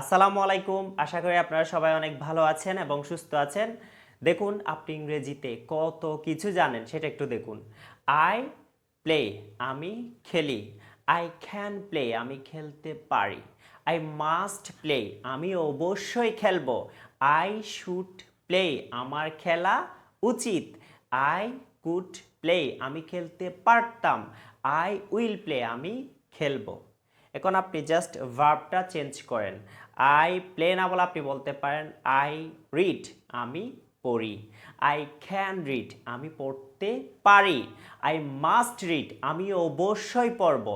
আসসালামু আলাইকুম। আশা করি আপনারা সবাই অনেক ভালো আছেন এবং সুস্থ আছেন। দেখুন আপনি ইংরেজিতে কত কিছু জানেন সেটা একটু দেখুন। আই প্লে আমি খেলি। আই ক্যান প্লে আমি খেলতে পারি। আই মাস্ট প্লে আমি অবশ্যই খেলবো। আই শুড প্লে আমার খেলা উচিত। আই কুড প্লে আমি খেলতে পারতাম। আই উইল প্লে আমি খেলবো। এখন আপনি জাস্ট ভার্বটা চেঞ্জ করেন। আই প্লে না বলে আপনি বলতে পারেন আই রিড আমি পড়ি। আই ক্যান রিড আমি পড়তে পারি। আই মাস্ট রিড আমি অবশ্যই পড়ব।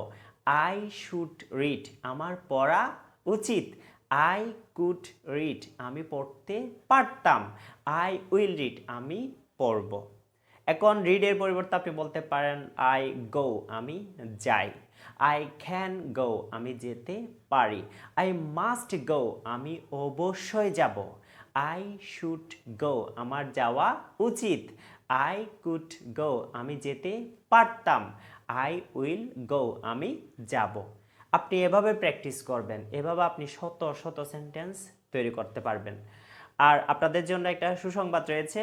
আই শুড রিড আমার পড়া উচিত। আই কুড রিড আমি পড়তে পারতাম। আই উইল রিড আমি পড়ব। এখন রিডের পরিবর্তে আপনি বলতে পারেন আই গো আমি যাই। আই ক্যান গো আমি যেতে পারি। আই মাস্ট গো আমি অবশ্যই যাব। আই শুড গো আমার যাওয়া উচিত। আই কুড গো আমি যেতে পারতাম। আই উইল গো আমি যাব। আপনি এভাবে প্র্যাকটিস করবেন, এভাবে আপনি শত শত সেন্টেন্স তৈরি করতে পারবেন। আর আপনাদের জন্য একটা সুসংবাদ রয়েছে।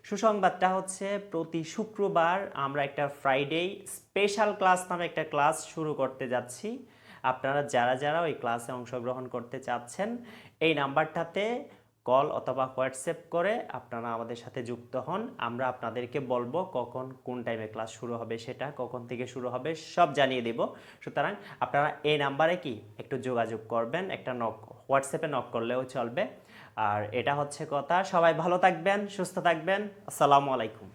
সুসংবাদটা হচ্ছে প্রতি শুক্রবার আমরা একটা ফ্রাইডে স্পেশাল ক্লাস নামে একটা ক্লাস শুরু করতে যাচ্ছি। আপনারা যারা যারা ওই ক্লাসে অংশগ্রহণ করতে চাচ্ছেন এই নাম্বারটাতে কল অথবা হোয়াটসঅ্যাপ করে আপনারা আমাদের সাথে যুক্ত হন। আমরা আপনাদেরকে বলবো কখন কোন টাইমে ক্লাস শুরু হবে, সেটা কখন থেকে শুরু হবে সব জানিয়ে দেব। সুতরাং আপনারা এই নাম্বারে কি একটু যোগাযোগ করবেন, একটা নক হোয়াটসঅ্যাপে নক করলেও চলবে। আর এটা হচ্ছে কথা। সবাই ভালো থাকবেন, সুস্থ থাকবেন। আসসালামু আলাইকুম।